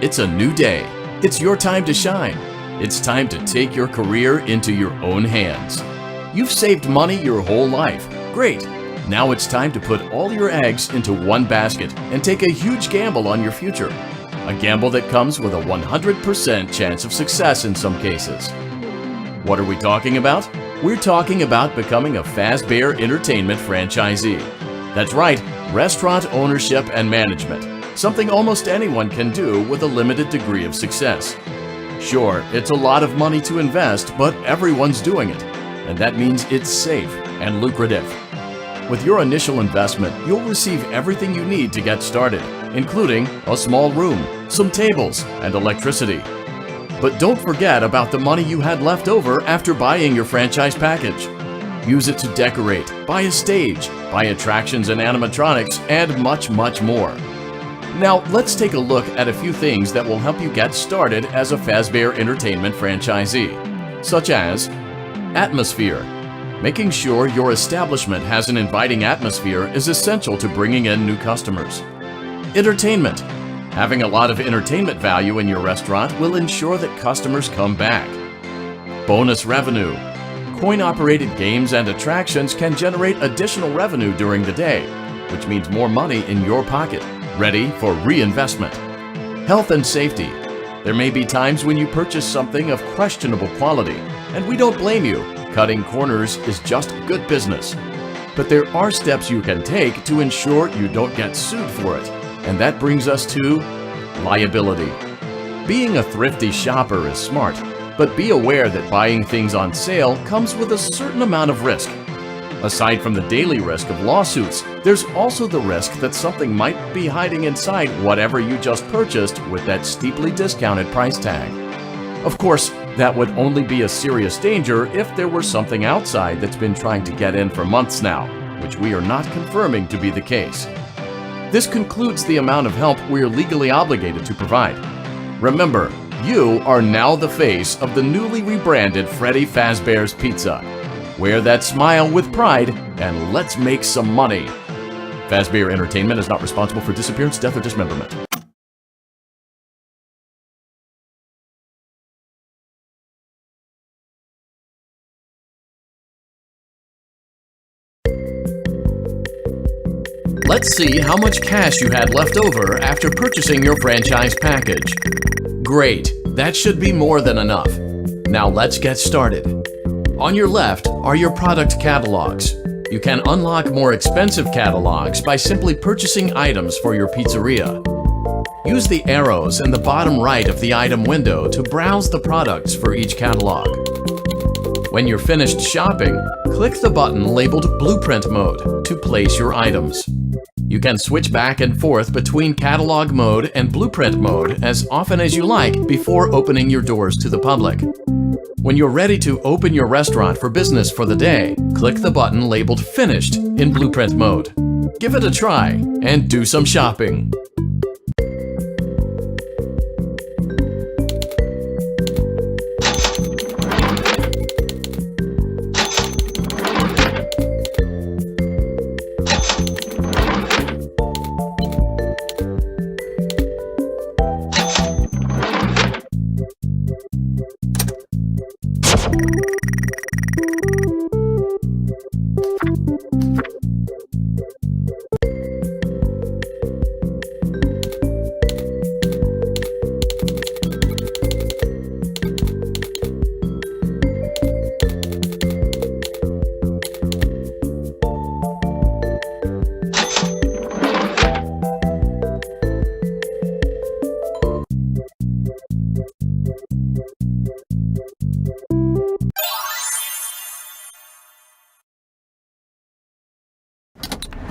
It's a new day. It's your time to shine. It's time to take your career into your own hands. You've saved money your whole life. Great. Now it's time to put all your eggs into one basket and take a huge gamble on your future. A gamble that comes with a 100% chance of success in some cases. What are we talking about? We're talking about becoming a Fazbear Entertainment franchisee. That's right, restaurant ownership and management. Something almost anyone can do with a limited degree of success. Sure, it's a lot of money to invest, but everyone's doing it. And that means it's safe and lucrative. With your initial investment, you'll receive everything you need to get started, including a small room, some tables, and electricity. But don't forget about the money you had left over after buying your franchise package. Use it to decorate, buy a stage, buy attractions and animatronics, and much, much more. Now, let's take a look at a few things that will help you get started as a Fazbear Entertainment franchisee, such as atmosphere. Making sure your establishment has an inviting atmosphere is essential to bringing in new customers. Entertainment. Having a lot of entertainment value in your restaurant will ensure that customers come back. Bonus revenue. Coin-operated games and attractions can generate additional revenue during the day, which means more money in your pocket, ready for reinvestment. Health and safety. There may be times when you purchase something of questionable quality, and we don't blame you. Cutting corners is just good business. But there are steps you can take to ensure you don't get sued for it, and that brings us to liability. Being a thrifty shopper is smart, but be aware that buying things on sale comes with a certain amount of risk. Aside from the daily risk of lawsuits, there's also the risk that something might be hiding inside whatever you just purchased with that steeply discounted price tag. Of course, that would only be a serious danger if there were something outside that's been trying to get in for months now, which we are not confirming to be the case. This concludes the amount of help we're legally obligated to provide. Remember, you are now the face of the newly rebranded Freddy Fazbear's Pizza. Wear that smile with pride, and let's make some money. Fazbear Entertainment is not responsible for disappearance, death, or dismemberment. Let's see how much cash you had left over after purchasing your franchise package. Great, that should be more than enough. Now let's get started. On your left are your product catalogs. You can unlock more expensive catalogs by simply purchasing items for your pizzeria. Use the arrows in the bottom right of the item window to browse the products for each catalog. When you're finished shopping, click the button labeled Blueprint Mode to place your items. You can switch back and forth between Catalog Mode and Blueprint Mode as often as you like before opening your doors to the public. When you're ready to open your restaurant for business for the day, click the button labeled Finished in Blueprint Mode. Give it a try and do some shopping.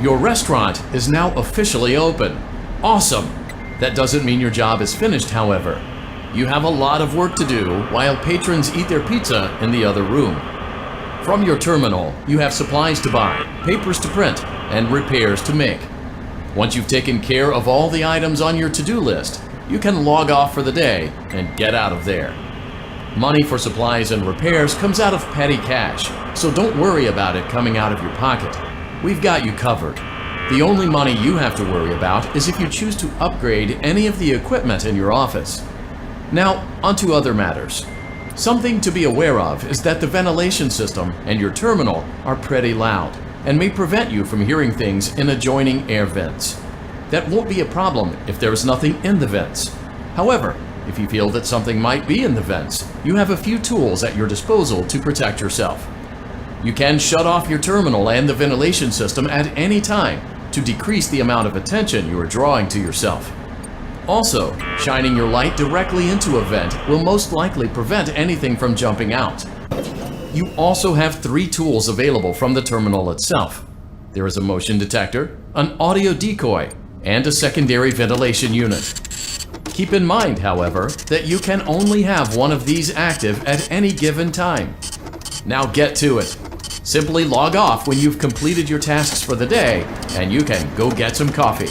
Your restaurant is now officially open. Awesome! That doesn't mean your job is finished, however. You have a lot of work to do while patrons eat their pizza in the other room. From your terminal, you have supplies to buy, papers to print, and repairs to make. Once you've taken care of all the items on your to-do list, you can log off for the day and get out of there. Money for supplies and repairs comes out of petty cash, so don't worry about it coming out of your pocket. We've got you covered. The only money you have to worry about is if you choose to upgrade any of the equipment in your office. Now, onto other matters. Something to be aware of is that the ventilation system and your terminal are pretty loud and may prevent you from hearing things in adjoining air vents. That won't be a problem if there is nothing in the vents. However, if you feel that something might be in the vents, you have a few tools at your disposal to protect yourself. You can shut off your terminal and the ventilation system at any time to decrease the amount of attention you are drawing to yourself. Also, shining your light directly into a vent will most likely prevent anything from jumping out. You also have 3 tools available from the terminal itself. There is a motion detector, an audio decoy, and a secondary ventilation unit. Keep in mind, however, that you can only have one of these active at any given time. Now get to it. Simply log off when you've completed your tasks for the day, and you can go get some coffee.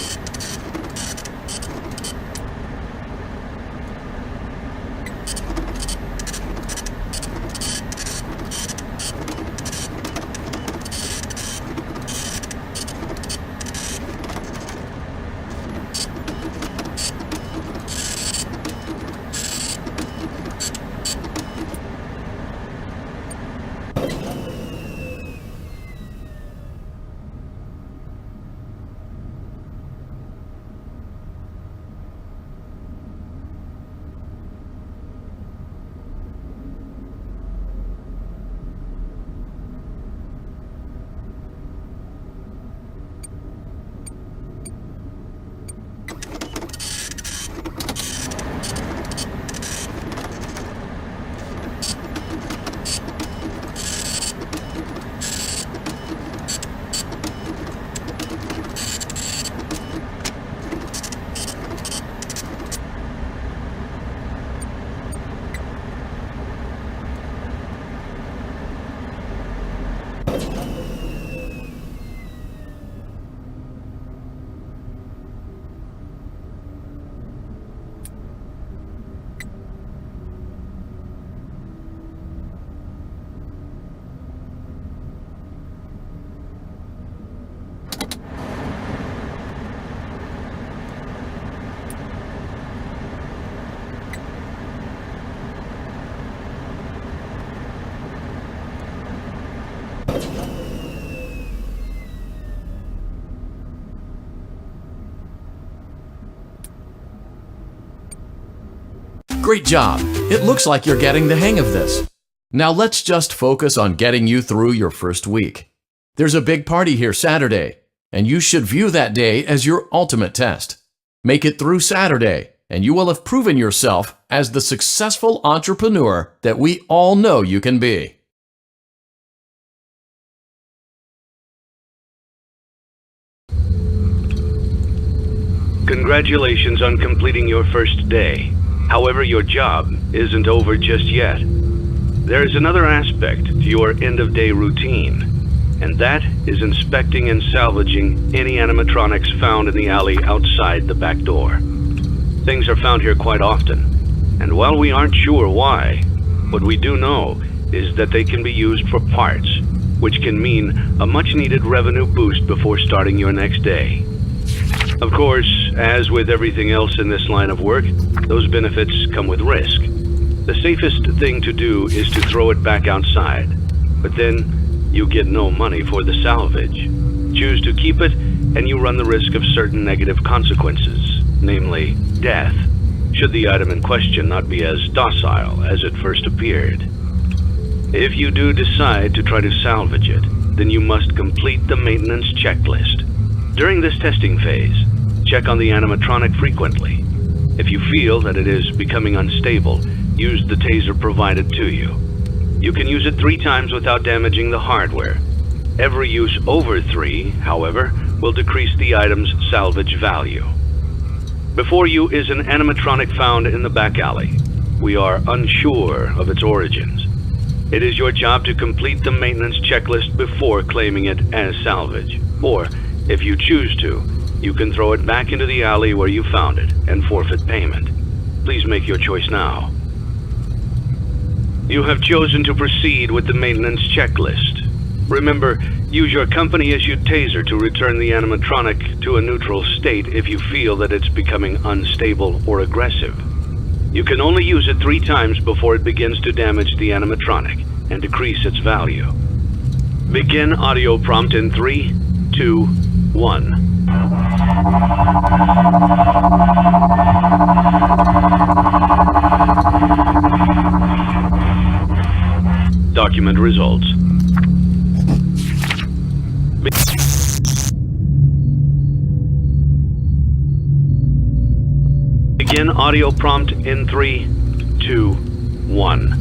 Great job! It looks like you're getting the hang of this. Now let's just focus on getting you through your first week. There's a big party here Saturday, and you should view that day as your ultimate test. Make it through Saturday, and you will have proven yourself as the successful entrepreneur that we all know you can be. Congratulations on completing your first day. However, your job isn't over just yet. There is another aspect to your end-of-day routine, and that is inspecting and salvaging any animatronics found in the alley outside the back door. Things are found here quite often, and while we aren't sure why, what we do know is that they can be used for parts, which can mean a much-needed revenue boost before starting your next day. Of course, as with everything else in this line of work, those benefits come with risk. The safest thing to do is to throw it back outside, but then you get no money for the salvage. Choose to keep it, and you run the risk of certain negative consequences, namely death, should the item in question not be as docile as it first appeared. If you do decide to try to salvage it, then you must complete the maintenance checklist. During this testing phase, check on the animatronic frequently. If you feel that it is becoming unstable, use the taser provided to you. You can use it 3 times without damaging the hardware. Every use over 3, however, will decrease the item's salvage value. Before you is an animatronic found in the back alley. We are unsure of its origins. It is your job to complete the maintenance checklist before claiming it as salvage, or if you choose to, you can throw it back into the alley where you found it and forfeit payment. Please make your choice now. You have chosen to proceed with the maintenance checklist. Remember, use your company-issued taser to return the animatronic to a neutral state if you feel that it's becoming unstable or aggressive. You can only use it 3 times before it begins to damage the animatronic and decrease its value. Begin audio prompt in 3, 2, 1. Document results. Begin audio prompt in 3, 2, 1.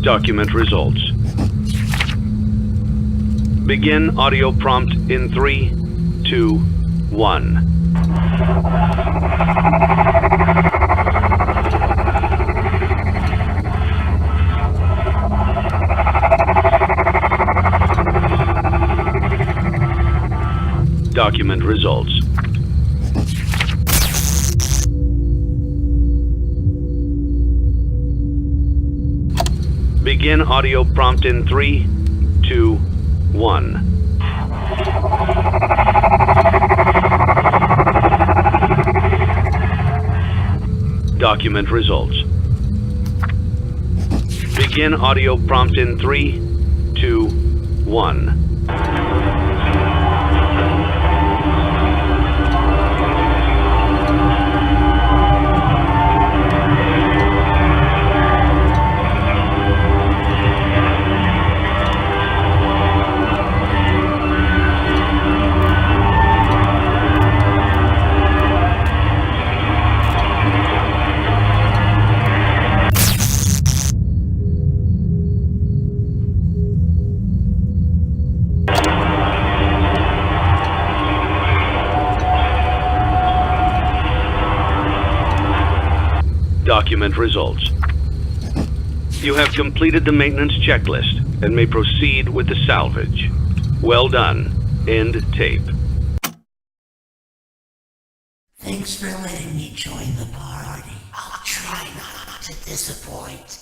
Document results. Begin audio prompt in 3, 2, 1. Document results. Begin audio prompt in 3, 2, 1. Document results. Begin audio prompt in 3, 2, 1. Document results. You have completed the maintenance checklist and may proceed with the salvage. Well done. End tape. Thanks for letting me join the party. I'll try not to disappoint.